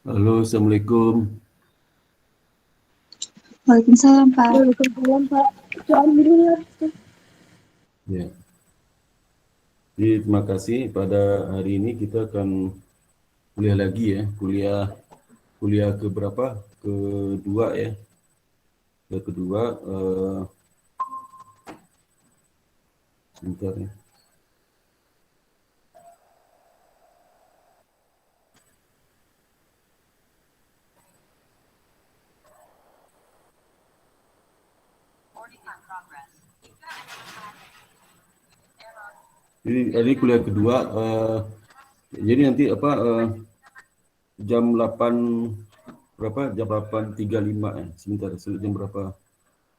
Halo, Assalamualaikum. Waalaikumsalam, Pak. Waalaikumsalam, Pak. Alhamdulillah. Ya. Jadi, terima kasih. Pada hari ini kita akan kuliah lagi ya. Kuliah ke berapa? Kedua ya. Kedua. Sebentar ya. Jadi hari ini kuliah kedua. Jadi nanti jam 8 berapa? Jam 8.35 ya. Sebentar, jam berapa?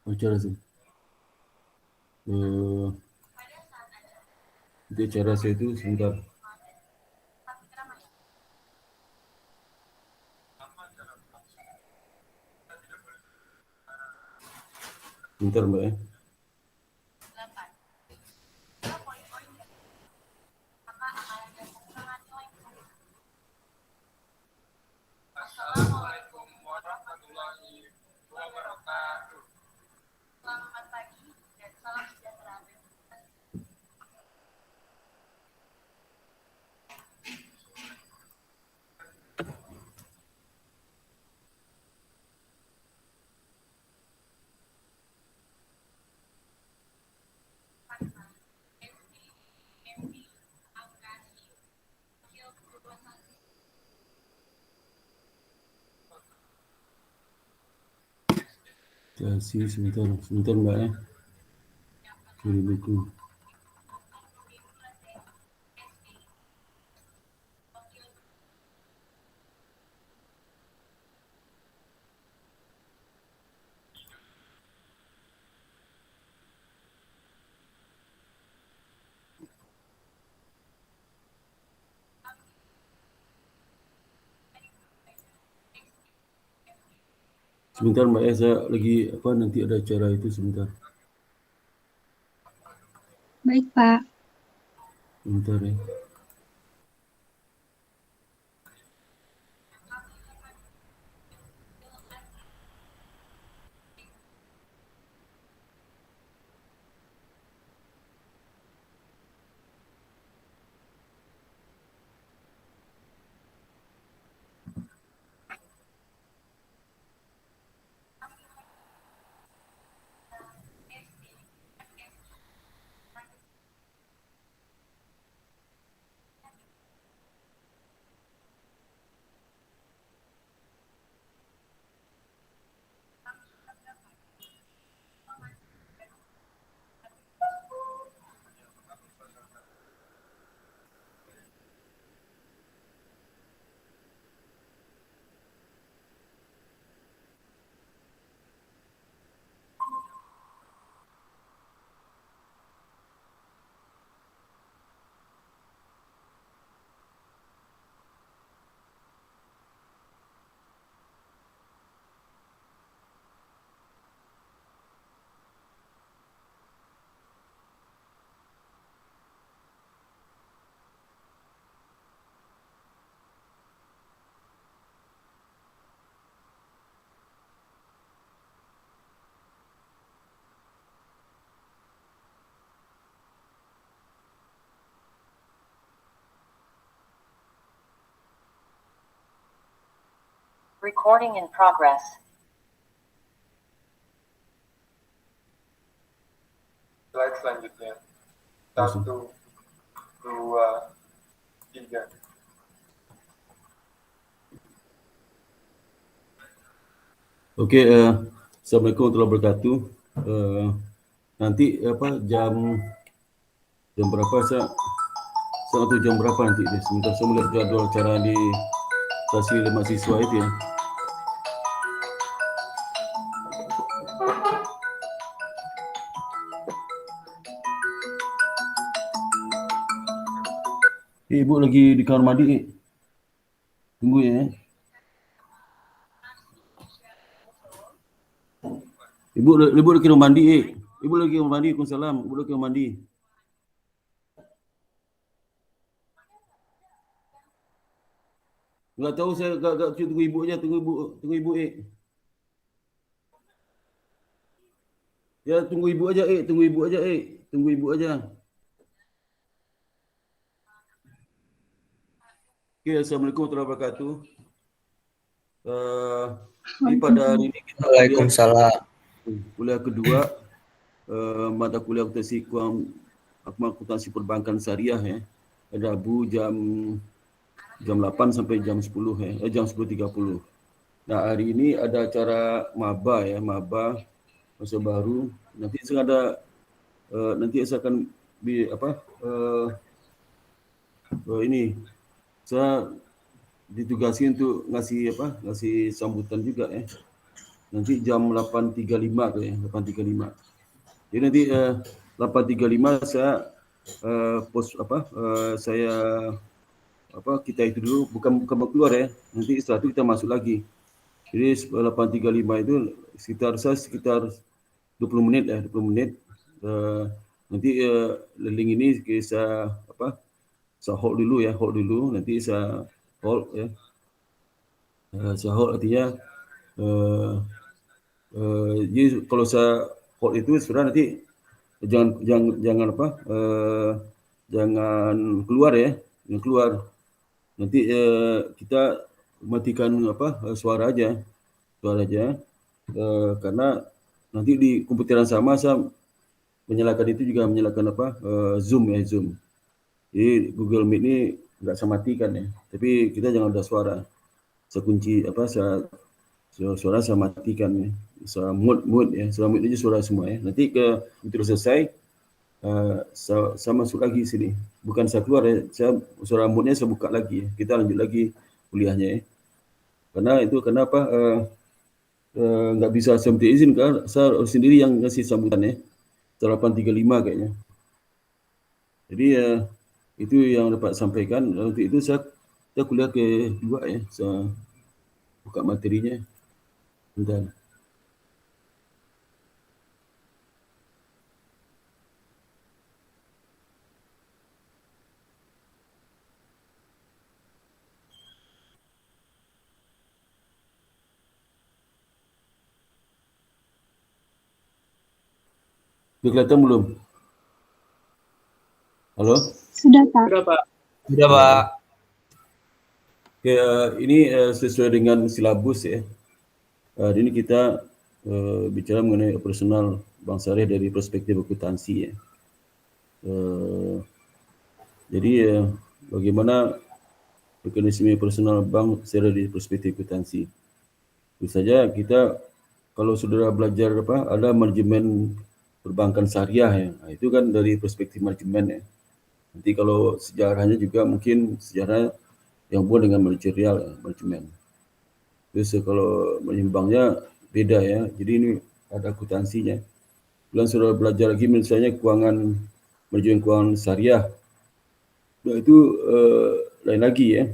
Acara sih. Jadi acara saya itu sebentar. Sebentar Mbak ya. Assalamualaikum warahmatullahi wabarakatuh. Selamat pagi dan salam sejahtera. Kasih sebentar Mbak ya. Kirim buku. Sebentar Mbak ya, saya lagi nanti ada acara itu sebentar. Baik, Pak. Sebentar ya. Recording in progress. Slide selanjutnya. 1, 2, 3. Oke, Assalamualaikum warahmatullahi wabarakatuh. Nanti jam berapa saya tahu jam berapa nanti deh. Sebentar saya melihat jadwal acara di stasiun lemak siswa itu ya. Ibu lagi di kamar mandi. Tunggu ya. Ibu lagi kamar mandi. Ibu lagi kamar mandi. Waalaikumsalam. Ibu lagi kamar mandi. Enggak tahu saya agak tunggu ibu aja, tunggu ibu Ya tunggu ibu aja tunggu ibu aja. Okey, Assalamualaikum warahmatullahi wabarakatuh. Ini pada hari ini kita Waalaikumsalam. kuliah kedua mata kuliah akuntansi akuntansi perbankan syariah ya. Rabu jam 8 sampai jam 10 jam 10.30. Nah, hari ini ada acara maba masa baru. Nanti saya ada nanti saya akan ini saya ditugasi untuk ngasih sambutan juga ya. Nanti jam 8.35 tu ya, 8.35. Jadi nanti 8.35 saya kita itu dulu bukan keluar ya. Nanti setelah itu kita masuk lagi. Jadi 8.35 itu sekitar 20 menit 20 menit. Nanti link ini saya hold dulu nanti saya hold ya. Saya hold artinya jadi kalau saya hold itu saudara nanti jangan keluar ya, jangan keluar. Nanti kita matikan suara aja karena nanti di komputer yang sama saya menyalakan itu juga menyalakan Zoom. Jadi Google Meet ini enggak saya matikan ya, tapi kita jangan ada suara. Saya kunci suara saya matikan ya. Suara mute ya, suara mute aja suara semua ya. Nanti ke itu selesai saya masuk lagi sini. Bukan saya keluar ya, suara mute-nya saya buka lagi ya. Kita lanjut lagi kuliahnya ya. Karena kenapa nggak bisa saya minta izin kan, saya sendiri yang ngasih sambutan ya. 8.35 kayaknya. Jadi itu yang dapat sampaikan. Untuk itu kita kuliah kedua ya. Saya buka materinya. Bentar. Sudah kelihatan belum? Halo? Sudah, Pak. Sudah, Pak. Oke, ini sesuai dengan silabus ya. Hari ini kita bicara mengenai operasional bank syariah dari perspektif akuntansi ya. Jadi bagaimana mekanisme operasional bank syariah dari perspektif akuntansi. Tentu saja kita kalau saudara belajar ada manajemen perbankan syariah ya. Nah, itu kan dari perspektif manajemen ya. Nanti kalau sejarahnya juga mungkin sejarah yang hubungan dengan manajerial manajemen. Terus kalau manajemen beda ya. Jadi ini ada akuntansinya. Kemudian saudara belajar lagi misalnya manajemen keuangan syariah. Nah, itu lain lagi ya.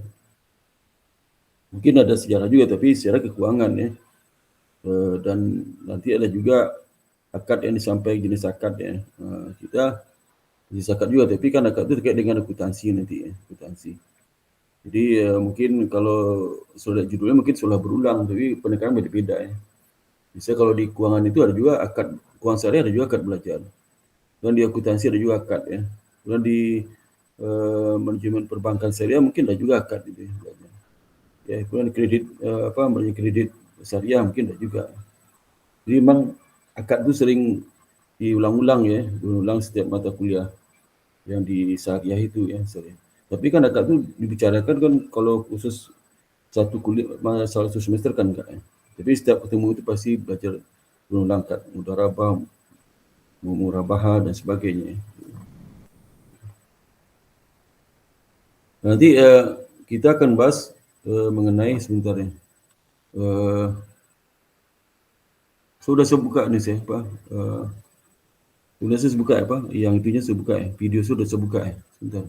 Mungkin ada sejarah juga tapi secara keuangan ya. Dan nanti ada juga akad yang disampaikan jenis akad ya. Kita jenis akad juga tapi kan akad itu terkait dengan akuntansi nanti ya, akuntansi. Jadi mungkin kalau sudah judulnya mungkin sudah berulang tapi penekanan beda-beda ya. Misalnya kalau di keuangan itu ada juga akad keuangan syariah, ada juga akad belajar. Dan di akuntansi ada juga akad ya. Dan di manajemen perbankan syariah mungkin ada juga akad itu ya. Ya, kemudian kredit kredit syariah mungkin ada juga. Jadi memang akad itu sering diulang-ulang ya, diulang setiap mata kuliah yang di syariah itu ya syariah. Tapi kan akad itu dibicarakan kan kalau khusus satu semester kan enggak ya. Tapi setiap ketemu itu pasti belajar berulang akad, mudharabah, murabahah dan sebagainya. Nanti kita akan bahas mengenai sebentar ya. Sudah saya buka nih saya sudah saya buka yang itunya saya buka ya. Video sudah saya buka ya. Sebentar.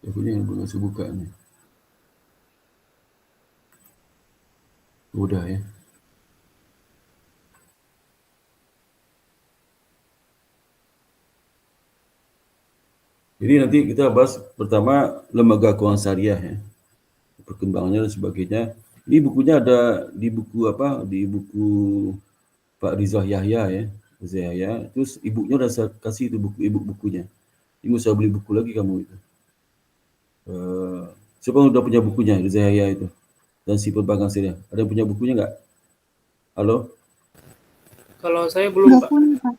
Takutnya belum saya buka nih. Udah ya. Jadi nanti kita bahas pertama lembaga keuangan syariah ya, perkembangannya dan sebagainya. Ini bukunya ada di buku apa? Di buku Pak Rizal Yahya ya, Rizal Yahya. Terus ibunya udah saya kasih itu bukunya. Ini nggak usah beli buku lagi kamu itu. Siapa yang udah punya bukunya Rizal Yahya itu? Dan si perbankan syariah. Ada yang punya bukunya nggak? Halo? Kalau saya belum, Nggak Pak. punya, Pak.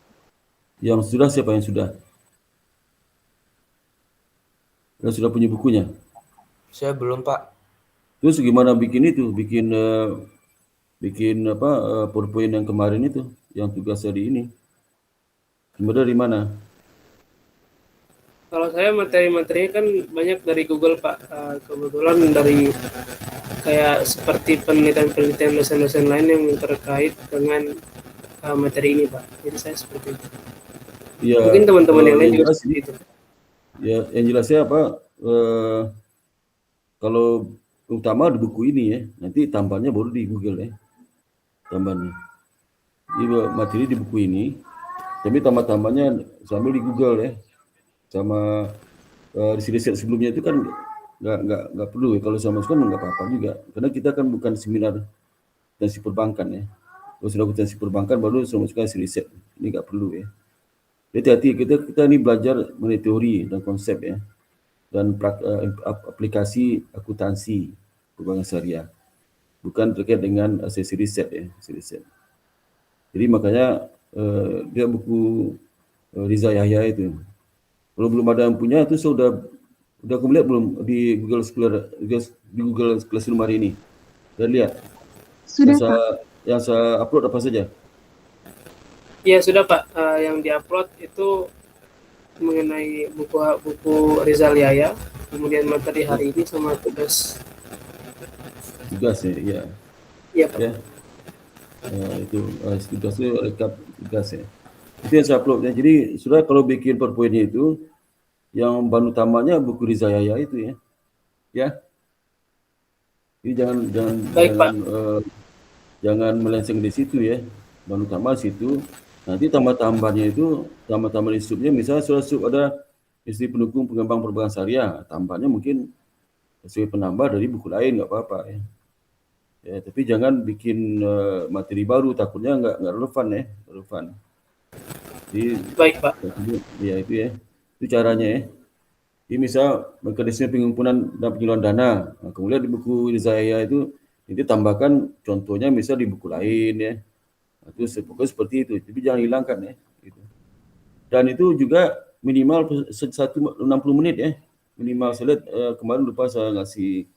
Yang sudah siapa yang sudah? Yang sudah punya bukunya? Saya belum, Pak. Terus gimana bikin itu? Bikin apa PowerPoint yang kemarin itu, yang tugas hari ini. Sumber dari mana? Kalau saya materi-materinya kan banyak dari Google, Pak. Kebetulan dari kayak seperti penelitian-penelitian dosen-dosen lain yang terkait dengan materi ini, Pak. Jadi saya seperti itu. Ya, Mungkin teman-teman yang lain yang juga jelas seperti itu. ya, yang jelasnya apa? Kalau utama di buku ini ya, nanti tambahnya baru di Google ya, tambahnya. Jadi materi di buku ini, tapi tambah-tambahnya sambil di Google ya, sama di riset sebelumnya itu kan nggak perlu ya. Kalau sama sekali nggak apa-apa juga, karena kita kan bukan seminar akuntansi perbankan ya. Kalau sudah akuntansi perbankan baru sama sekali riset, ini nggak perlu ya. Jadi hati kita ini belajar mengenai teori dan konsep ya, dan aplikasi akuntansi perbankan syariah, bukan terkait dengan sesi riset ya, sesi riset. Jadi makanya dia buku Riza Yahya itu. Kalau belum ada yang punya itu sudah aku lihat belum di Google Scholar, di Google Classroom hari ini. Dan lihat Sudah, yang Pak. yang saya upload apa saja. Ya sudah, Pak. Yang diupload itu mengenai buku Rizal Yahya, kemudian materi hari ini sama tugas. Tugas ya, ya. Iya, Pak. Ya. Itu tugas itu rekap tugas ya. Itu yang saya upload ya. Jadi sudah kalau bikin PowerPoint-nya itu yang bahan utamanya buku Riza Yahya itu ya. Ya. Jadi Baik, Pak. jangan melenceng di situ ya. Bahan utama situ. Nanti tambah-tambahnya itu, tambah-tambah di subnya, misalnya sub ada istri pendukung pengembang perbankan syariah, tambahnya mungkin sebagai penambah dari buku lain, nggak apa-apa ya. Ya, tapi jangan bikin materi baru, takutnya nggak relevan ya, relevan. Jadi, Baik, Pak. ya itu ya, itu caranya ya. Jadi misal mekanisme pengumpulan dan penyaluran dana, nah, kemudian di buku Rizaya itu nanti tambahkan contohnya misal di buku lain ya. Nah, itu pokoknya seperti itu, tapi jangan hilangkan ya. Gitu. Dan itu juga minimal 60 menit ya, minimal. Saya lihat kemarin lupa saya ngasih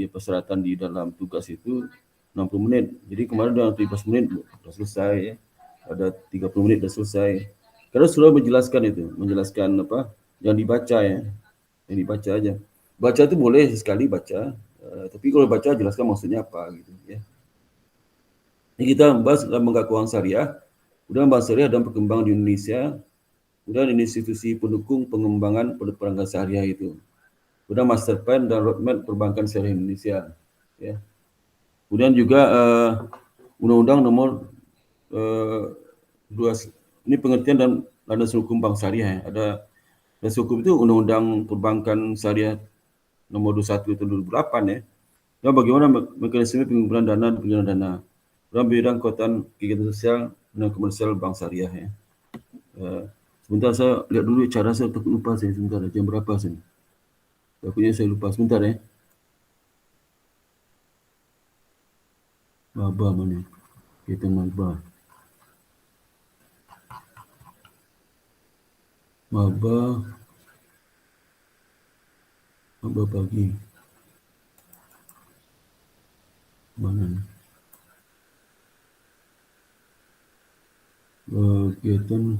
persyaratan di dalam tugas itu 60 menit. Jadi kemarin udah 15 menit sudah selesai ya. Ada 30 menit sudah selesai. Karena sudah menjelaskan apa yang dibaca ya. Yang dibaca aja. Baca itu boleh sekali baca, tapi kalau baca jelaskan maksudnya apa gitu ya. Ini kita membahas lembaga keuangan syariah, kemudian bahas syariah dan perkembangan di Indonesia, kemudian institusi pendukung pengembangan perbankan syariah itu. Kemudian master plan dan roadmap perbankan syariah Indonesia. Ya. Kemudian juga Undang-Undang Nomor 2, ini pengertian dan landasan hukum bank syariah. Ya. Ada landasan hukum itu Undang-Undang Perbankan Syariah Nomor 21 tahun 2008 ya. Nah, bagaimana mekanisme pengumpulan dana dan penyaluran dana dalam bidang keuangan kegiatan sosial dan komersial bank syariah ya. Sebentar saya lihat dulu cara saya, takut lupa saya sebentar. Jam berapa saya? Takutnya saya lupa sebentar ya. Maba mana? Kita maba. Maba pagi. Mana nih? Kegiatan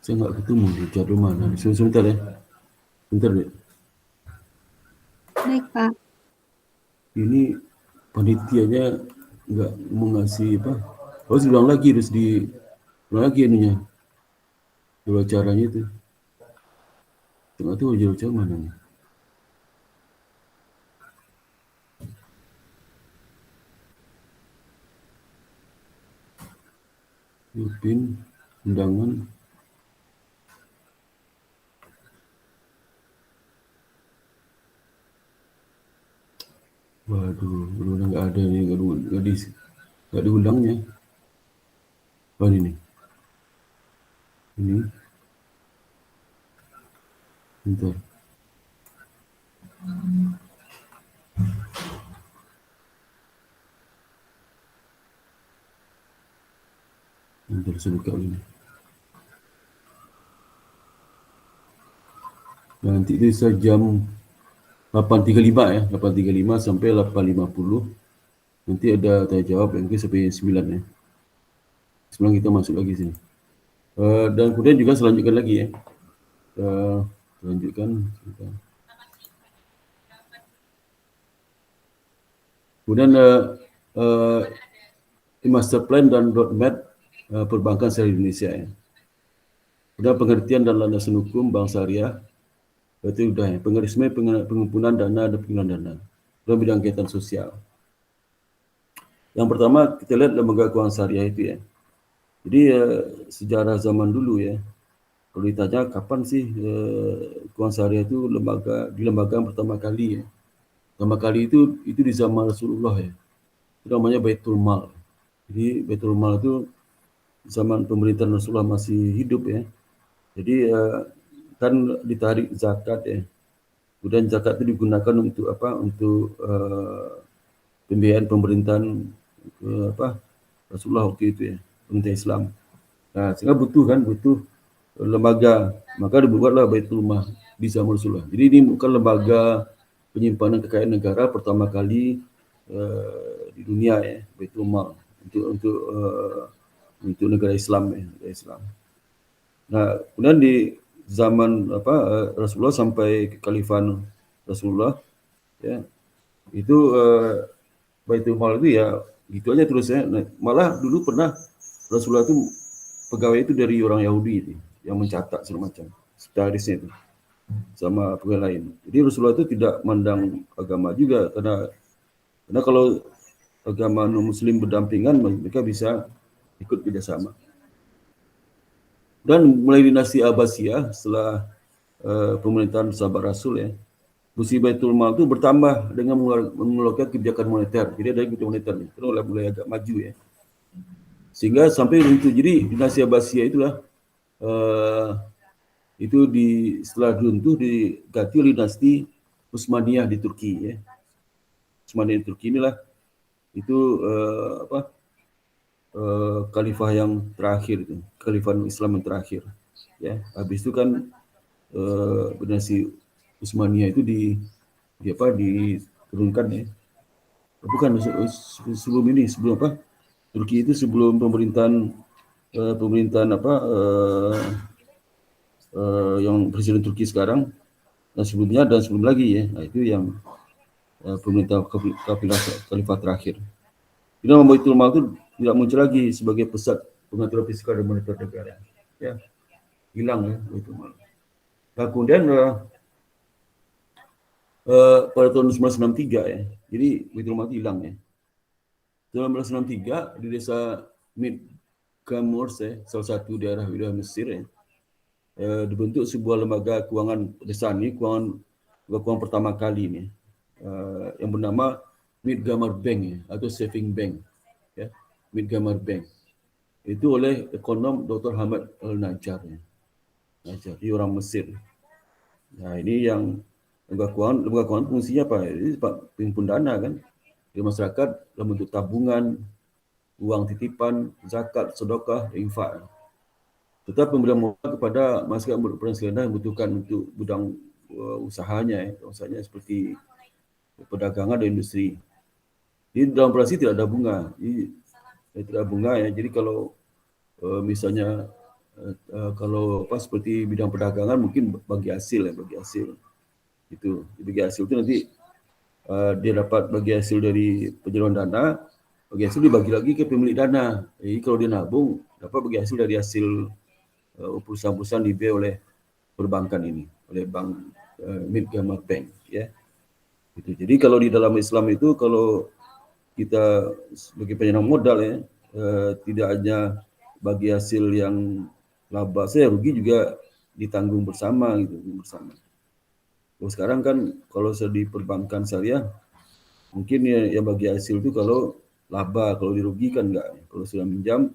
saya nggak ketemu di jadwal mana. Sebentar ya. Sebentar deh. Baik, Pak. Ini panitianya nggak mau ngasih apa? Harus diulang lagi, ulang lagi ininya. Dua caranya itu. Tengah tuh jauh-jauh mana nih? Upin, undangan. Waduh, udah nggak ada nih, nggak diundangnya. Oh ini. Bentar. Bentar saya buka ini. Nanti itu jam 8.35 ya, 8.35 sampai 8.50. Nanti ada tanya jawab yang sampai 9 ya. 9 kita masuk lagi sini. Dan kemudian juga selanjutkan lagi ya. Lanjutkan. Kemudian master plan dan roadmap perbankan syariah Indonesia ya. Kemudian pengertian dan landasan hukum bank syariah. Itu sudah ya. Pengerisme pengumpulan dana dan penggunaan dana dalam bidang kegiatan sosial. Yang pertama kita lihat lembaga keuangan syariah itu ya. Jadi sejarah zaman dulu ya. Kalau ditanya kapan sih keuangan syariah itu dilembagakan pertama kali ya. Pertama kali itu di zaman Rasulullah ya. Itu namanya Baitul Mal. Jadi Baitul Mal itu zaman pemerintahan Rasulullah masih hidup ya. Jadi kan ditarik zakat ya. Kemudian zakat itu digunakan untuk apa? Untuk pembiayaan pemerintahan Rasulullah waktu itu ya, pemerintah Islam. Nah, sehingga butuh lembaga, maka dibuatlah Baitul Mal di zaman Rasulullah. Jadi ini bukan lembaga penyimpanan kekayaan negara pertama kali di dunia ya, Baitul Mal untuk negara Islam ya, negara Islam. Nah, kemudian di zaman Rasulullah sampai kekhalifahan Rasulullah ya, itu Baitul Mal itu ya gitu aja terus ya. Nah, malah dulu pernah Rasulullah itu pegawai itu dari orang Yahudi itu yang mencatat segala macam sekretarisnya itu sama pegawai lain. Jadi Rasulullah itu tidak mandang agama juga karena kalau agama non-muslim berdampingan mereka bisa ikut kerjasama. Dan mulai dinasti Abbasiyah setelah pemerintahan sahabat Rasul ya, fungsi Baitul Mal itu bertambah dengan mengeluarkan kebijakan moneter. Jadi ada kebijakan moneter nih, terus mulai agak maju ya. Sehingga sampai itu, jadi dinasti Abbasiyah itulah itu setelah runtuh diganti oleh dinasti Utsmaniyah di Turki ya. Utsmaniyah di Turki inilah itu khalifah yang terakhir itu, khalifah Islam yang terakhir ya. Habis itu kan dinasti Utsmaniyah itu diturunkan ya. Bukan sebelum apa? Turki itu sebelum pemerintahan yang presiden Turki sekarang dan sebelumnya dan sebelum lagi ya. Nah, itu yang pemerintah khalifah terakhir. Jadi nama Baitul Mal itu tidak muncul lagi sebagai pusat pengaturan fiskal dan moneter negara. Ya, hilang ya Baitul Mal. Nah, kemudian pada tahun 1963 ya, jadi Baitul Mal itu hilang ya. 1963 di desa Midgamors ya, salah satu daerah wilayah Mesir ya, dibentuk sebuah lembaga keuangan desa ini, keuangan pertama kali ini, yang bernama Midgamar Bank ya, atau Saving Bank ya, Midgamar Bank. Itu oleh ekonom Dr. Hamad Al-Najjar ya. Najjar, dia orang Mesir. Nah, ini yang lembaga keuangan fungsinya apa? Ini penghimpun dana kan di masyarakat dalam bentuk tabungan, uang titipan, zakat, sedekah, infak. Tetap pemberian modal kepada masyarakat berpenghasilan rendah yang membutuhkan untuk bidang usahanya seperti perdagangan dan industri. Di dalam operasi tidak ada bunga. Tidak bunga ya. Jadi kalau misalnya kalau seperti bidang perdagangan mungkin bagi hasil. Itu bagi hasil itu nanti dia dapat bagi hasil dari penyaluran dana, bagi hasil dibagi lagi ke pemilik dana. Jadi kalau dia nabung dapat bagi hasil dari hasil perusahaan-perusahaan dibiayai oleh perbankan ini, oleh bank Midgamar Bank ya. Gitu. Jadi kalau di dalam Islam itu kalau kita sebagai penyandang modal ya, tidak hanya bagi hasil yang laba saya rugi juga ditanggung bersama gitu, bersama. Kalau sekarang kan kalau saya di perbankan syariah mungkin ya yang bagi hasil itu kalau laba, kalau dirugikan enggak. Kalau sudah minjam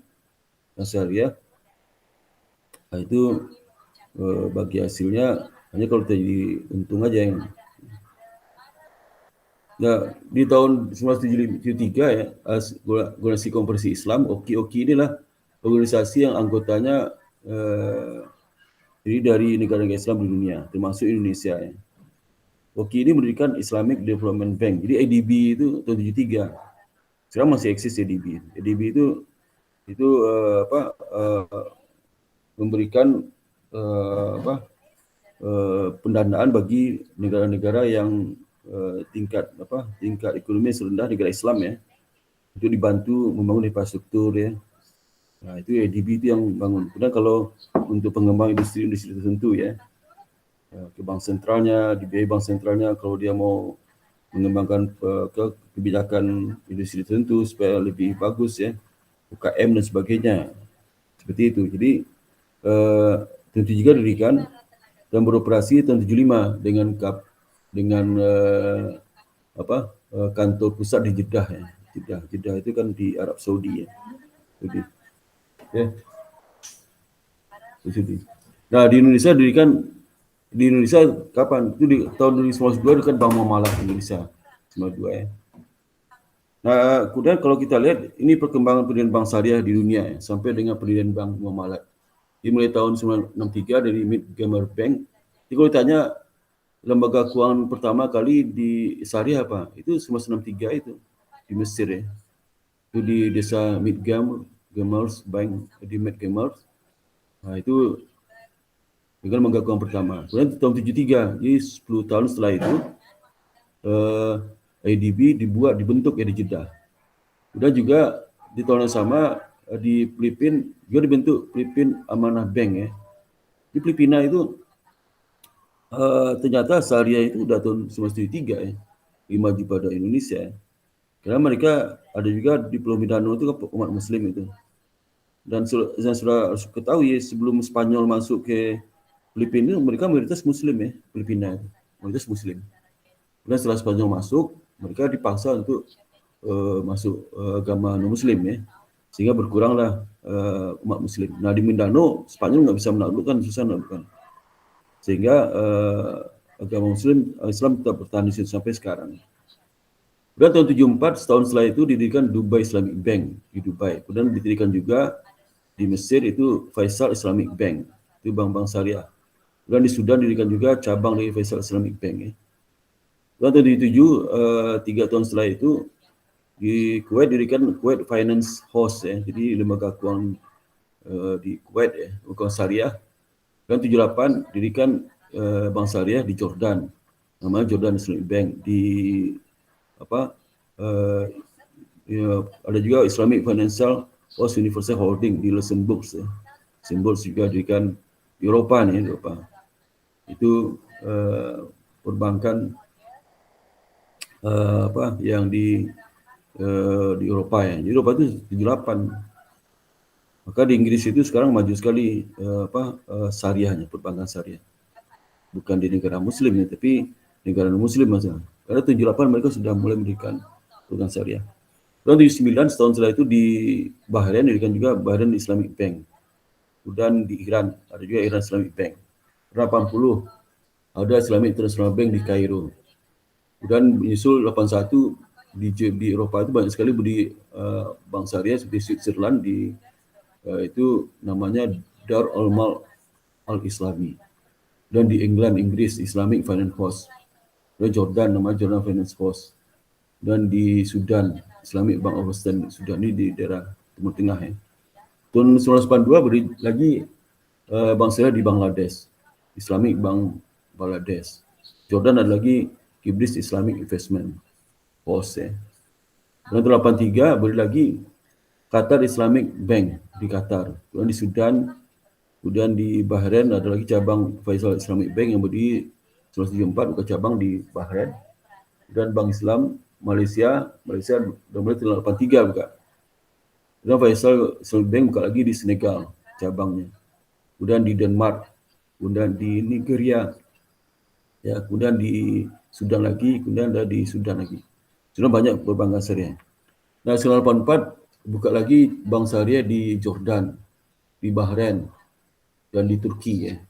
syariah, nah itu bagi hasilnya hanya kalau terjadi untung aja yang. Nah, di tahun 1973 ya, Organisasi Konversi Islam, OKI inilah organisasi yang anggotanya terdiri dari negara-negara Islam di dunia, termasuk Indonesia ya. OKI ini mendirikan Islamic Development Bank. Jadi IDB itu tahun 73. Sekarang masih eksis IDB. IDB itu memberikan pendanaan bagi negara-negara yang tingkat ekonomi rendah, negara Islam ya, itu dibantu membangun infrastruktur ya. Nah itu IDB itu yang bangun. Kemudian kalau untuk pengembang industri tertentu ya, ke bank sentralnya, dibiayai bank sentralnya kalau dia mau mengembangkan kebijakan industri tertentu supaya lebih bagus ya, UKM dan sebagainya, seperti itu. Jadi tentu juga didirikan dan beroperasi tahun 75 dengan kantor pusat di Jeddah ya. Jeddah itu kan di Arab Saudi ya. Jadi, ya. Nah di Indonesia didirikan di Indonesia kapan? Itu di tahun 2002 dekat Bank Muamalah Indonesia 92 ya. Nah kemudian kalau kita lihat ini perkembangan pendirian bank syariah di dunia ya, sampai dengan pendirian Bank Muamalah. Dimulai tahun 1963 dari Mid-Gamer Bank. Jadi kalau ditanya lembaga keuangan pertama kali di syariah apa? Itu 1963 itu di Mesir ya. Itu di desa Mid-Gamers Bank di Mid-Gamers. Nah itu dengan lembaga keuangan pertama. Kemudian tahun 73, jadi 10 tahun setelah itu IDB dibentuk ya di Jeddah. Kemudian juga di tahun yang sama di Filipina juga dibentuk Philippine Amanah Bank ya. Di Filipina itu ternyata syariah itu udah tahun 1973 ya, maju pada Indonesia ya. Karena mereka ada juga di Pulau Mindanao itu kan umat Muslim itu. Dan sudah ketahui sebelum Spanyol masuk ke Filipina, mereka mayoritas Muslim ya, Filipina itu mayoritas Muslim. Dan setelah Spanyol masuk, mereka dipaksa untuk masuk agama non-Muslim ya, sehingga berkuranglah umat Muslim. Nah di Mindanao, Spanyol nggak bisa menaklukkan, susah menaklukkan. Sehingga agama Muslim, Islam tetap bertahan di situ sampai sekarang. Kemudian tahun 74, setahun setelah itu didirikan Dubai Islamic Bank di Dubai. Kemudian didirikan juga di Mesir itu Faisal Islamic Bank, itu bank-bank syariah. Kemudian di Sudan didirikan juga cabang dari Faisal Islamic Bank ya. Kemudian tahun 77, 3 tahun setelah itu di Kuwait didirikan Kuwait Finance House ya, jadi lembaga keuangan di Kuwait ya, keuangan syariah. Dan 78 didirikan bank syariah di Jordan, namanya Jordan Islamic Bank. Di ada juga Islamic Financial House Universal Holding di Luxembourg ya. Luxembourg juga didirikan di Eropa nih, Eropa. Itu perbankan yang di Eropa ya. Di Eropa itu 78. Maka di Inggris itu sekarang maju sekali syariahnya, perbankan syariah. Bukan di negara muslim ya, tapi negara non-muslim masalah. Karena 78 mereka sudah mulai mendirikan perbankan syariah. Lalu 79 setahun setelah itu di Bahrain didirikan juga Bahrain Islamic Bank. Kemudian di Iran ada juga Iran Islamic Bank. 80 ada Islamic International Bank di Kairo. Kemudian menyusul 81 di Eropa itu banyak sekali berdiri bank syariah seperti Switzerland di itu namanya Dar al-Mal al-Islami. Dan di England, Inggris, Islamic Finance House. Dan Jordan, namanya Jordan Finance House. Dan di Sudan, Islamic Bank of Western Sudan, ini di daerah Timur Tengah ya. Tahun 1982 berdiri lagi bank syariah di Bangladesh, Islamic Bank Bangladesh. Jordan ada lagi Kibris Islamic Investment House ya. Dan tahun 83 berdiri lagi Qatar Islamic Bank di Qatar. Kemudian di Sudan, kemudian di Bahrain ada lagi cabang Faisal Islamic Bank yang berdiri 1974 buka cabang di Bahrain. Dan Bank Islam Malaysia udah mulai tahun 83 buka. Kemudian Faisal Islamic Bank buka lagi di Senegal cabangnya. Kemudian di Denmark, kemudian di Nigeria, ya, kemudian di Sudan lagi, kemudian ada di Sudan lagi. Sudah banyak perbankan syariah. Nah, 1984 buka lagi bank syariah di Jordan, di Bahrain, dan di Turki ya.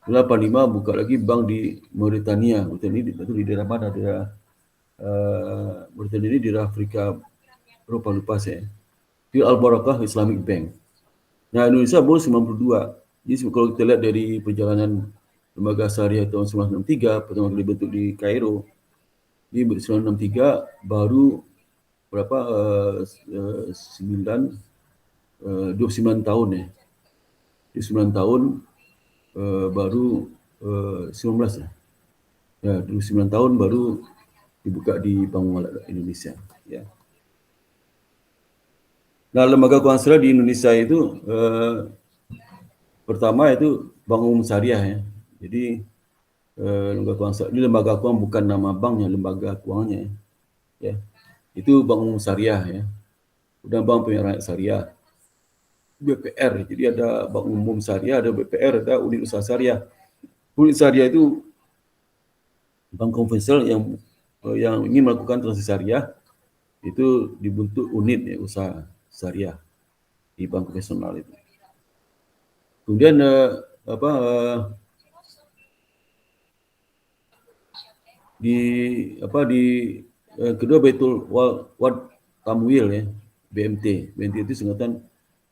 1985 buka lagi bank di Mauritania. Mauritania itu di daerah mana? Daerah Mauritania ini di daerah Afrika, lupa saya. Di Al Barakah Islamic Bank. Nah, Indonesia baru 92. Jadi kalau kita lihat dari perjalanan lembaga syariah tahun 1963, pertama kali bentuk di Kairo, di 1963 baru berapa 29 tahun ya. Di 9 tahun baru 19 ya. Ya, 29 tahun baru dibuka di Bank Muamalat Indonesia ya. Nah, lembaga keuangan syariah di Indonesia itu pertama itu Bank Umum Syariah ya. Jadi lembaga keuangan syariah, ini lembaga keuangan bukan nama banknya, lembaga keuangannya ya. Itu Bank Umum Syariah ya. Udah Bank Pembiayaan Rakyat Syariah. BPR. Jadi ada Bank Umum Syariah, ada BPR, ada Unit Usaha Syariah. Unit Syariah itu bank konvensional yang ingin melakukan transaksi syariah itu dibentuk unit ya, usaha syariah di bank konvensional itu. Kemudian kedua Baitul Wad Tamwil ya, BMT. BMT itu singkatan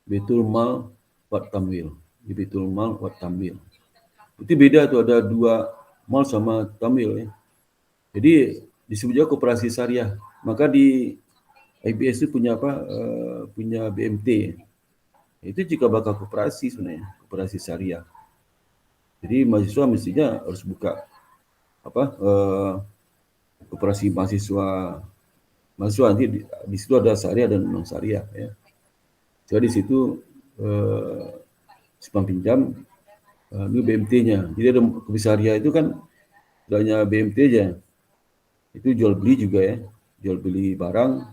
Baitul Mal Wad Tamwil. Di Baitul Mal Wad Tamwil. Itu beda tuh, ada dua mal sama tamwil ya. Jadi disebut juga koperasi syariah. Maka di IBS itu punya punya BMT. Itu juga bakal koperasi sebenarnya, koperasi syariah. Jadi mahasiswa mestinya harus buka koperasi mahasiswa nanti di situ ada syariah dan non syariah ya. Jadi di situ simpan pinjam ini BMT-nya. Jadi ada koperasi syariah itu kan tidak hanya BMT aja, itu jual beli juga ya, jual beli barang,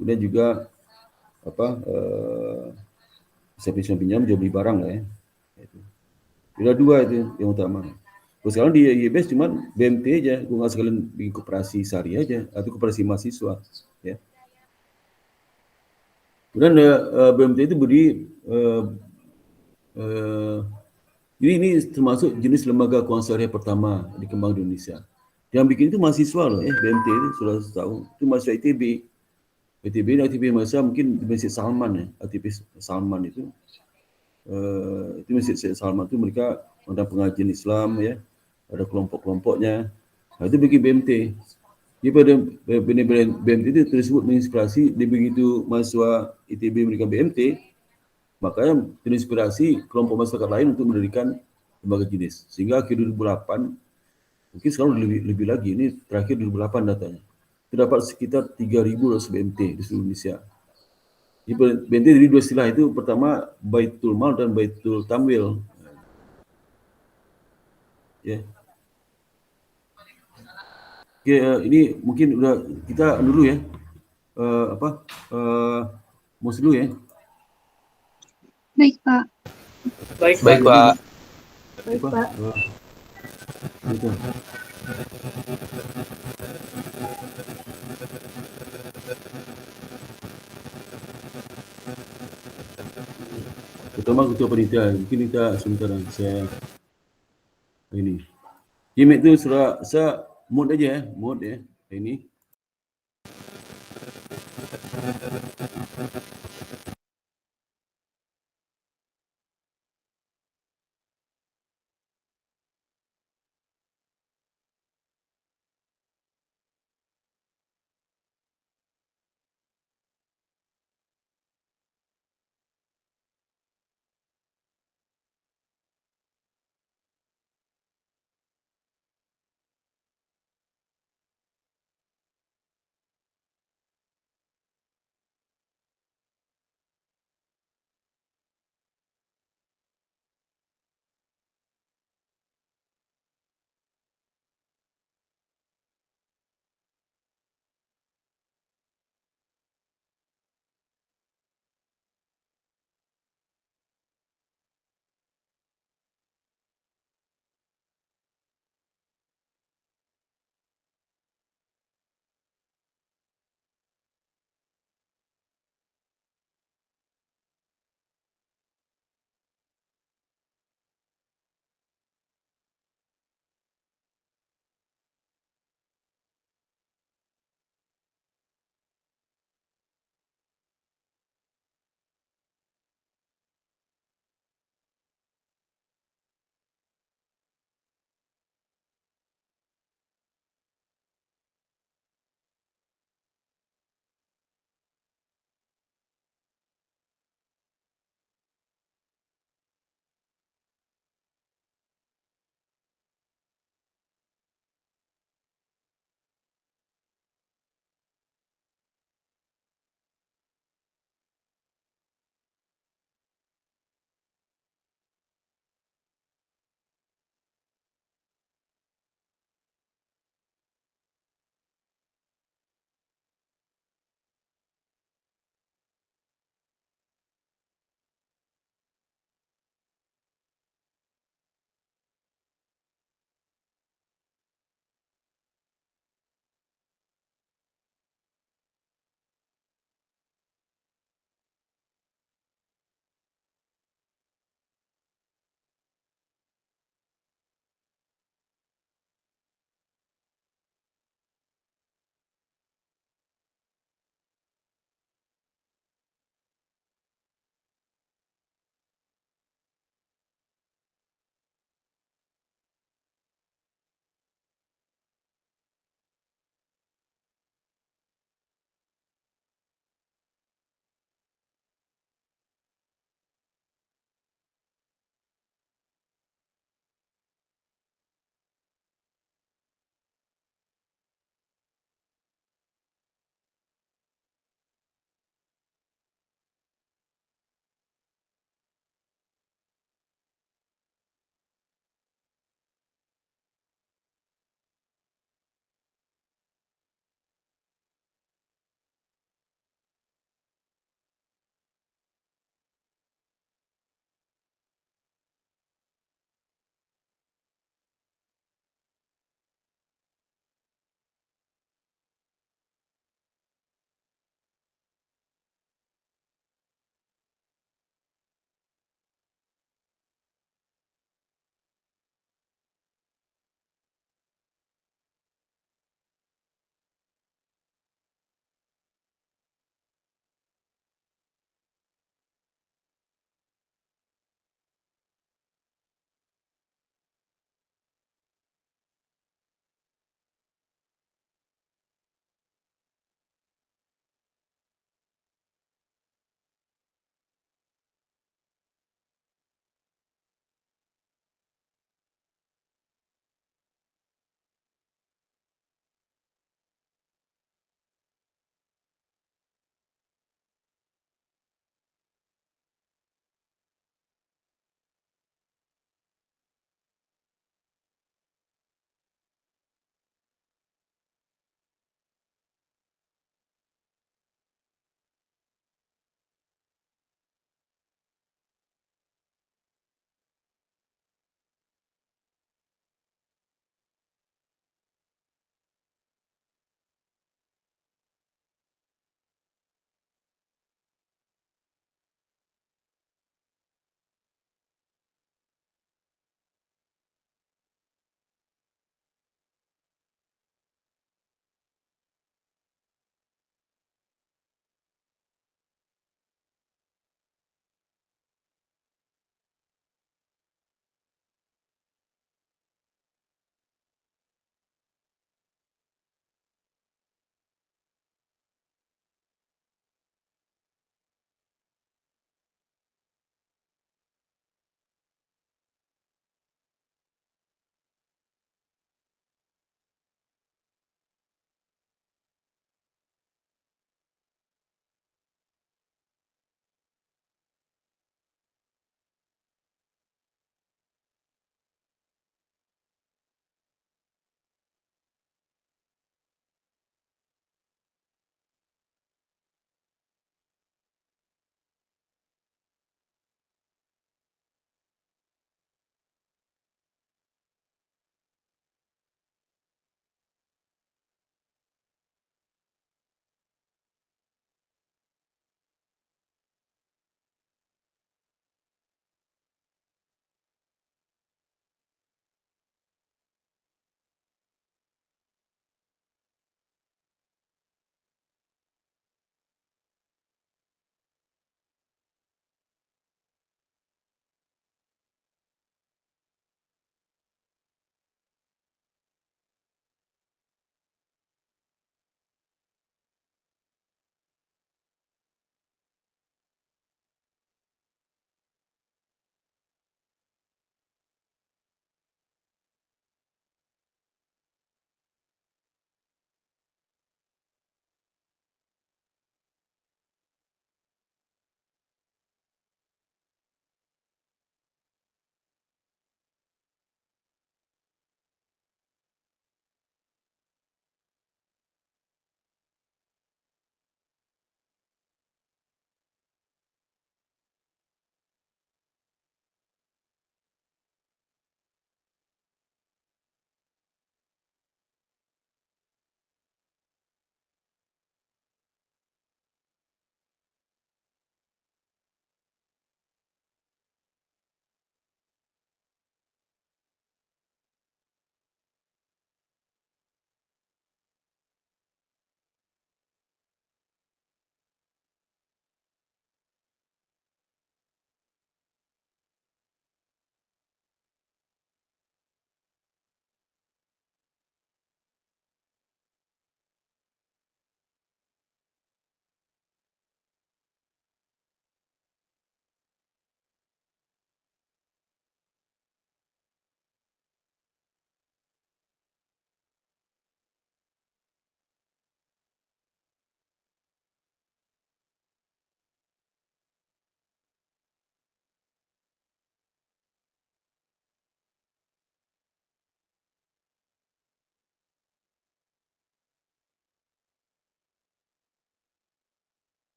kemudian juga bisa pinjam jual beli barang lah ya. Itu. Ada dua itu yang utama. Terus sekarang di IBS cuma BMT aja, gue nggak sekalian bikin koperasi syariah aja atau koperasi mahasiswa ya. Kemudian BMT itu berdiri jadi ini termasuk jenis lembaga keuangan syariah pertama dikembang di Indonesia. Yang bikin itu mahasiswa loh ya, BMT itu sudah tahu. Itu mahasiswa ITB. ITB dan ITB Malaysia mungkin di Masjid Salman ya, ITB Salman itu. Itu Masjid Salman itu mereka ada pengajian Islam ya, ada kelompok-kelompoknya. Nah, itu bikin BMT. Jadi pada BMT itu tersebut menginspirasi, di begitu mahasiswa ITB mereka BMT, makanya terinspirasi kelompok masyarakat lain untuk mendirikan lembaga jenis. Sehingga akhir 2008, mungkin sekarang lebih lagi, ini terakhir 2008 datanya. Terdapat sekitar 3.000 BMT di seluruh Indonesia. Di BMT dari dua istilah itu, pertama Baitul Mal dan Baitul Tamwil. Ya. Oke, ini mungkin udah kita dulu ya. Mus dulu ya. Baik, Pak. Baik, Baik, Pak. Baik, Pak. Gitu. Pertama ketua panitia, mungkin kita sebentar saya ini. Jimmy itu sudah saya mode aja ya, mode ya ini.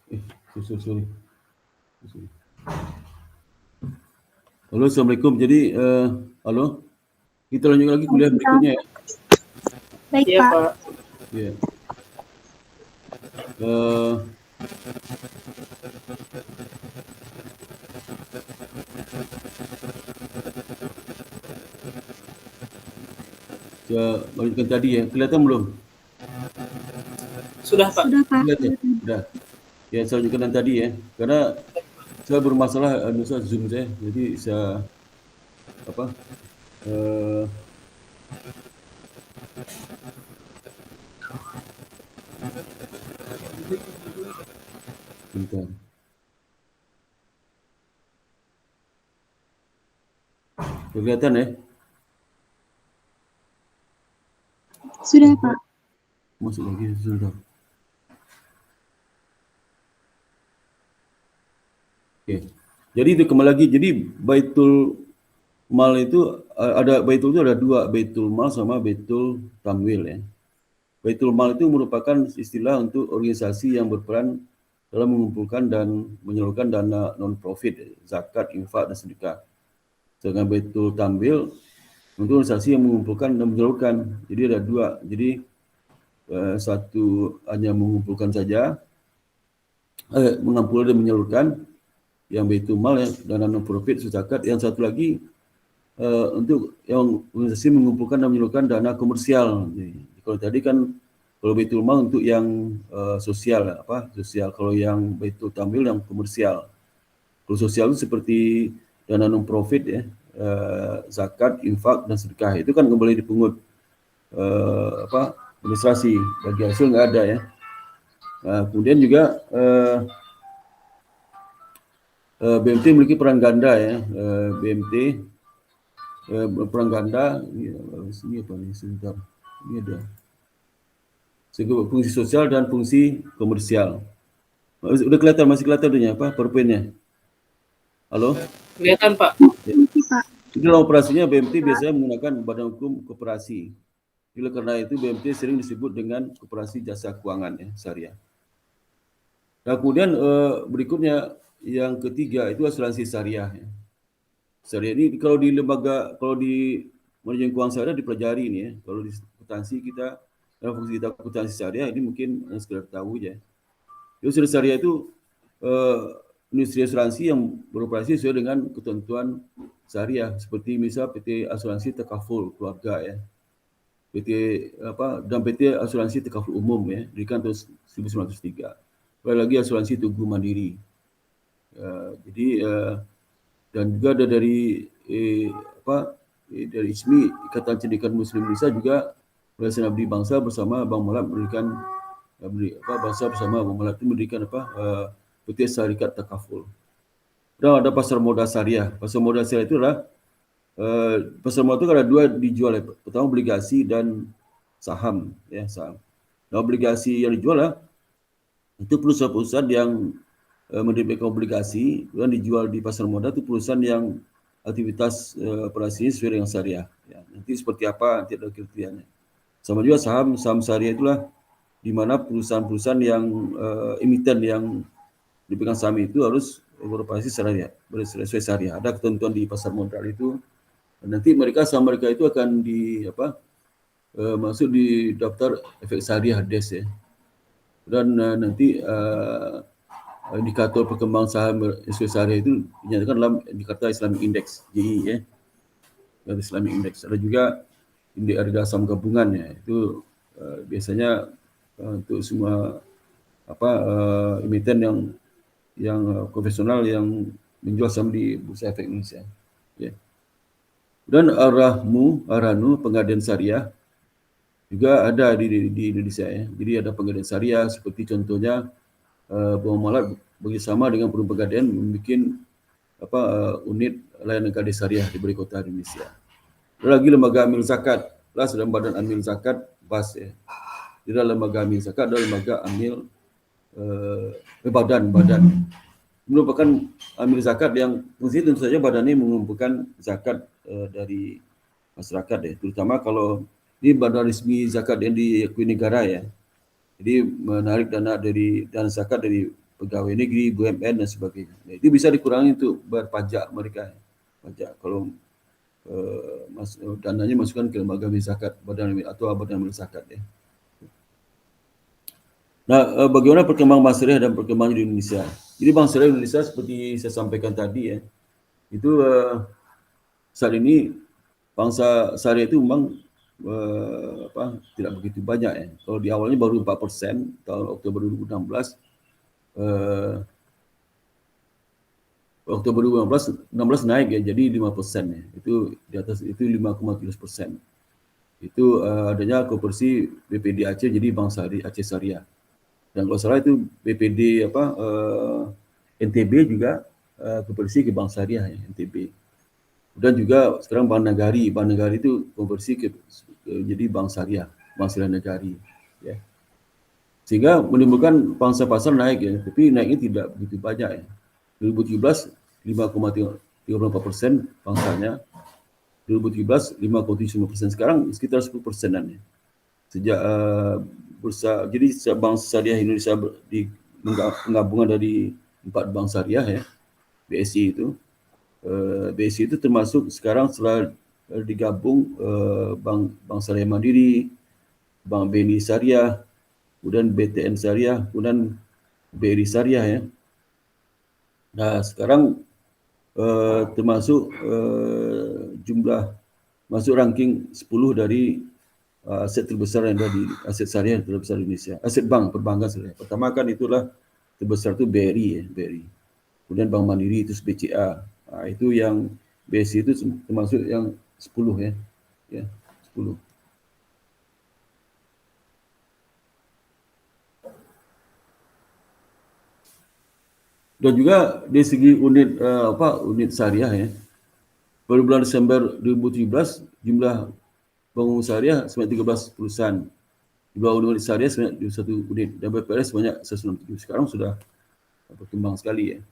Sorry. Halo, Assalamualaikum. Jadi, halo, kita lanjut lagi kuliah berikutnya ya. Baik, Iya Pak. Pak. Ya. Saya lanjutkan tadi ya. Kelihatan belum? Sudah Pak. Sudah, Pak. Kelihatan? Sudah. Ya, saya lanjutkan yang tadi ya. Karena saya bermasalah Zoom saya. Jadi saya apa? Bentar. Kelihatan ya? Sudah, Pak. Masuk lagi sebentar. Oke. Jadi itu kembali lagi. Jadi Baitul Mal itu ada Baitul itu ada dua, Baitul Mal sama Baitul Tamwil ya. Baitul Mal itu merupakan istilah untuk organisasi yang berperan dalam mengumpulkan dan menyalurkan dana non-profit, zakat, infak, dan sedekah. Sedangkan Baitul Tamwil untuk organisasi yang mengumpulkan dan menyalurkan. Jadi ada dua. Jadi satu hanya mengumpulkan saja, mengumpulkan dan menyalurkan, yang Baitul Mal ya, dana non-profit, zakat. Yang satu lagi untuk yang organisasi mengumpulkan dan menyalurkan dana komersial. Jadi, kalau tadi kan kalau Baitul Mal untuk yang sosial sosial. Kalau yang Baitul Tamwil yang komersial. Kalau sosial itu seperti dana non-profit ya, zakat, infak, dan sedekah. Itu kan kembali dipungut administrasi, bagi hasil nggak ada ya. Kemudian juga BMT memiliki peran ganda ya. BMT peran ganda ini apa nih sebentar. Ini ada fungsi sosial dan fungsi komersial. Udah kelihatan, masih kelihatan tuh apa PowerPoint-nya? Halo? Kelihatan Pak. Jadi dalam operasinya BMT biasanya menggunakan Badan Hukum Koperasi. Oleh karena itu BMT sering disebut dengan Koperasi Jasa Keuangan ya, syariah. Nah, kemudian berikutnya yang ketiga itu asuransi syariah ya. Syariah ini kalau di manajemen keuangan syariah dipelajari ini ya. Kalau di akuntansi kita, dalam fungsi kita akuntansi syariah ini mungkin sekedar tahu ya. Asuransi syariah itu industri asuransi yang beroperasi sesuai dengan ketentuan syariah, seperti misal PT Asuransi Takaful Keluarga ya. Dan PT Asuransi Takaful Umum ya, didirikan tahun 1903. Lagi asuransi Tugu Mandiri. Jadi dan juga ada dari dari ISMI, Ikatan Cendekiawan Muslim Indonesia, juga Yayasan Abdi Bangsa bersama Bang Malap mendirikan Bangsa bersama Bang Malap itu mendirikan PT Syarikat Takaful. Dan ada pasar modal syariah. Pasar modal syariah itu adalah pasar modal itu ada dua dijual ya. Pertama obligasi dan saham ya, saham. Nah, obligasi yang dijual itu perusahaan-perusahaan yang menerbitkan obligasi dan dijual di pasar modal, itu perusahaan yang aktivitas operasinya sesuai dengan syariah. Ya, nanti seperti apa nanti ada kriterianya. Sama juga saham syariah itulah di mana perusahaan-perusahaan yang emiten yang dipegang saham itu harus beroperasi syariah, sesuai syariah. Ada ketentuan di pasar modal itu. Nanti saham mereka itu akan masuk di daftar efek syariah DES ya. Dan nanti indikator perkembangan saham sesuai syariah itu dinyatakan dalam indikator Islamic Index JI ya. Islamic Index. Ada juga indeks harga saham gabungan ya. Itu biasanya untuk semua emiten yang konvensional yang menjual saham di Bursa Efek Indonesia. Ya. Dan Aranu Pengadaan Syariah juga ada di Indonesia ya. Jadi ada pengadaan syariah seperti contohnya Bang Malap bekerjasama dengan Perum Pegadaian membuat unit layanan gadai syariah di berbagai kota di Indonesia. Ada lagi lembaga amil zakat, dalam badan amil zakat BAS ya. Di dalam lembaga amil zakat ada lembaga amil badan merupakan amil zakat yang fungsi tentu saja badannya mengumpulkan zakat dari masyarakat ya, terutama kalau ini badan resmi zakat yang diakui negara ya. Jadi menarik dana zakat dari pegawai negeri, BUMN dan sebagainya. Itu bisa dikurangi untuk berpajak mereka. Pajak kalau dananya masukkan ke lembaga zakat atau badan zakat ya. Nah, bagaimana perkembangan bank syariah dan perkembangan di Indonesia? Jadi bank syariah Indonesia seperti saya sampaikan tadi ya, itu saat ini bangsa syariah itu memang tidak begitu banyak ya. Kalau di awalnya baru 4% tahun Oktober 2016. Oktober 2016 naik ya, jadi 5% ya. Itu di atas itu 5,13%. Itu adanya konversi BPD Aceh jadi Bank Syariah Aceh Syariah. Dan kalau salah itu BPD NTB juga konversi ke Bank Syariah ya, NTB. Dan juga sekarang Bank Negari itu konversi ke jadi Bank Syariah Negari ya. Sehingga menimbulkan pangsa pasar naik ya, tapi naiknya tidak begitu banyak ya. 2017 5,34% pangsanya, 2017 5,75%, sekarang sekitar 10%-an ya. Sejak bursa, jadi Bank Syariah Indonesia di penggabungan dari 4 bank syariah ya, BSI itu. BSI itu termasuk sekarang setelah digabung Bank Syariah Mandiri, Bank BNI Syariah, kemudian BTN Syariah, kemudian BRI Syariah ya. Nah, sekarang termasuk jumlah masuk ranking 10 dari aset terbesar yang ada di aset syariah terbesar di Indonesia. Aset bank, perbankan syariah. Pertama kan itulah terbesar itu BRI ya, BRI. Kemudian Bank Mandiri itu BCA. Nah, itu yang BSI itu termasuk yang 10 ya. Ya, 10. Dan juga dari segi unit unit syariah ya. Pada bulan Desember 2017 jumlah bank syariah sebanyak 13 perusahaan. Jumlah unit syariah sebanyak 21 unit dan BPRS sebanyak 167. Sekarang sudah berkembang sekali ya.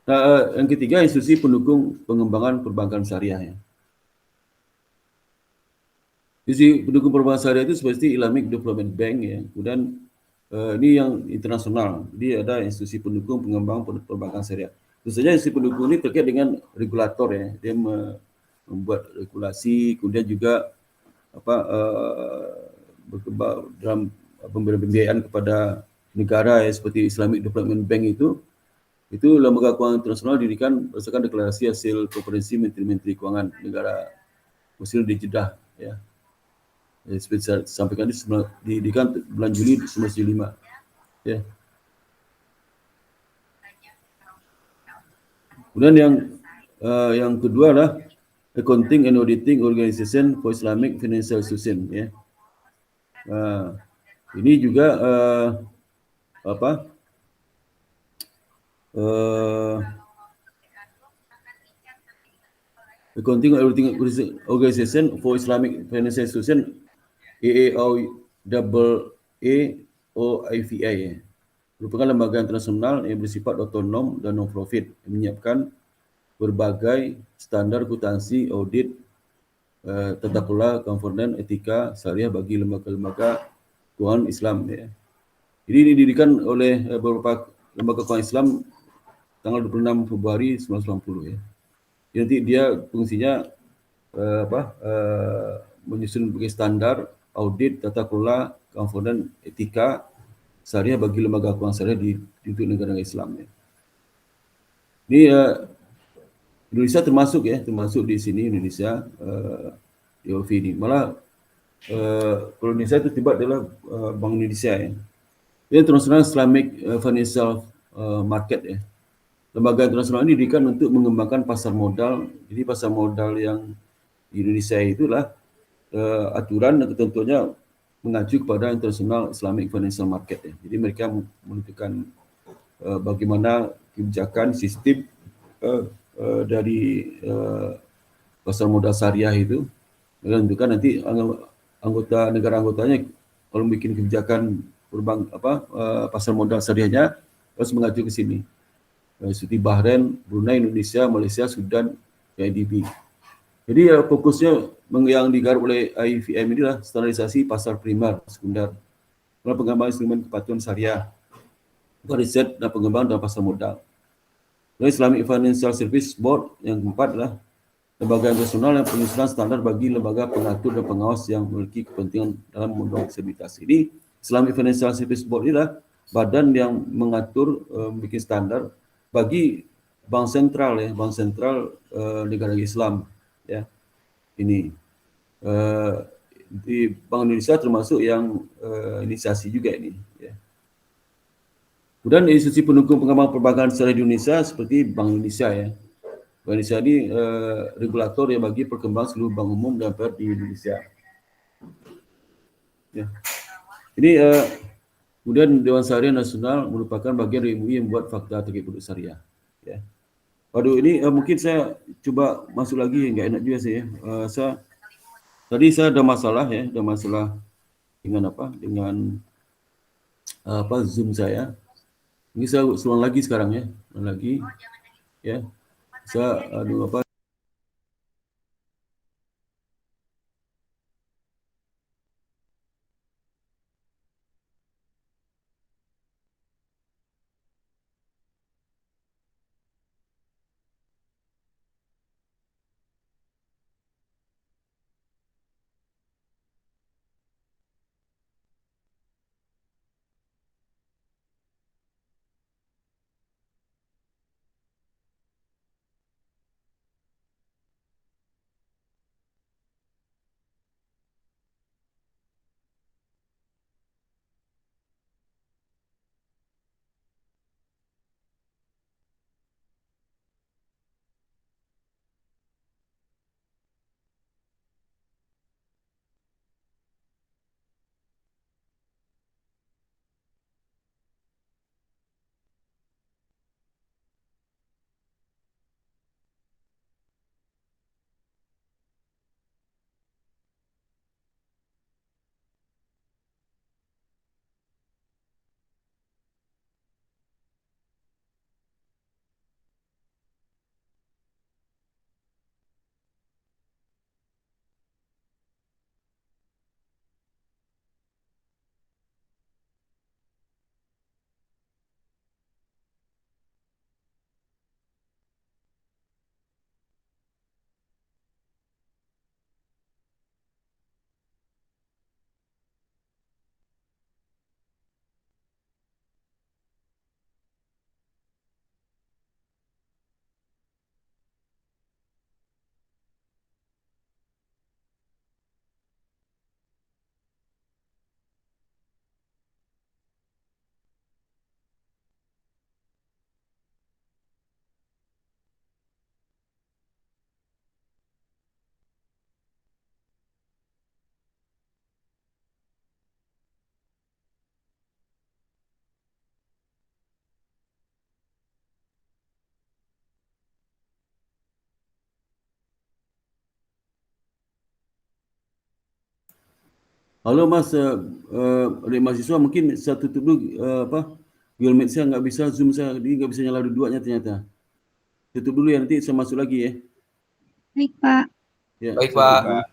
Nah, yang ketiga institusi pendukung pengembangan perbankan syariah ya. Institusi pendukung perbankan syariah itu seperti Islamic Development Bank ya. Kemudian ini yang internasional. Jadi ada institusi pendukung pengembangan perbankan syariah. Tentu saja institusi pendukung ini terkait dengan regulator ya. Dia membuat regulasi, kemudian juga berkembang dalam pembiayaan kepada negara ya, seperti Islamic Development Bank itu lembaga keuangan internasional didirikan berdasarkan deklarasi hasil konferensi menteri-menteri keuangan negara Mesir di Jeddah ya. Seperti saya sampaikan didirikan bulan Juli 1975 ya. Kemudian yang kedua adalah Accounting and Auditing Organization for Islamic Financial Institution ya. Ini juga Accounting and Auditing Organization for Islamic Financial Institution AAOIFI ya. Merupakan lembaga internasional yang bersifat otonom dan non-profit yang menyiapkan berbagai standar akuntansi, audit, tata kelola, governance, etika, syariah bagi lembaga-lembaga keuangan Islam ya. Jadi ini didirikan oleh beberapa lembaga keuangan Islam tanggal 26 Februari 1990 ya. Jadi nanti dia fungsinya menyusun berbagai standar audit, tata kelola, governance, etika, syariah bagi lembaga keuangan syariah di negara-negara Islam ya. Ini Indonesia termasuk di sini Indonesia di OV ini. Malah kalau Indonesia itu tiba adalah Bank Indonesia ya. Ini International Islamic Financial Market ya. Lembaga internasional ini didirikan untuk mengembangkan pasar modal. Jadi pasar modal yang di Indonesia itulah aturan dan ketentuannya mengacu kepada International Islamic Financial Market ya. Jadi mereka menentukan bagaimana kebijakan sistem dari pasar modal syariah itu, menentukan nanti negara anggotanya kalau bikin kebijakan pasar modal syariahnya harus mengacu ke sini. Seperti Bahrain, Brunei, Indonesia, Malaysia, Sudan, IDB. Jadi fokusnya yang digarap oleh IFM inilah standarisasi pasar primer, sekunder, pengembangan instrumen kepatuhan syariah, riset dan pengembangan dalam pasar modal. Dan Islamic Financial Service Board yang keempat adalah lembaga internasional yang penyusunan standar bagi lembaga pengatur dan pengawas yang memiliki kepentingan dalam mendorong stabilitas. Jadi Islamic Financial Service Board ini adalah badan yang mengatur bikin standar bagi bank sentral negara Islam ya. Ini di Bank Indonesia termasuk yang inisiasi juga ini ya. Kemudian institusi pendukung pengembangan perbankan syariah di Indonesia seperti Bank Indonesia ya. Bank Indonesia ini regulator yang bagi perkembangan seluruh bank umum dan PER di Indonesia. Ya. Ini kemudian Dewan Syariah Nasional merupakan bagian dari MUI yang membuat fakta terkait produk syariah. Ya. Waduh, ini mungkin saya coba masuk lagi, nggak enak juga sih. Tadi saya ada masalah ya, dengan Zoom saya. Ini saya ulang lagi sekarang ya, ya. Saya halo Mas, adik mahasiswa mungkin saya tutup dulu Google Meet saya nggak bisa, Zoom saya nggak bisa nyala dua-duanya ternyata. Tutup dulu ya, nanti saya masuk lagi ya. Baik, Pak. Ya, Baik, saya Pak. tutup dulu.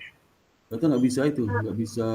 Ternyata nggak bisa itu, nggak bisa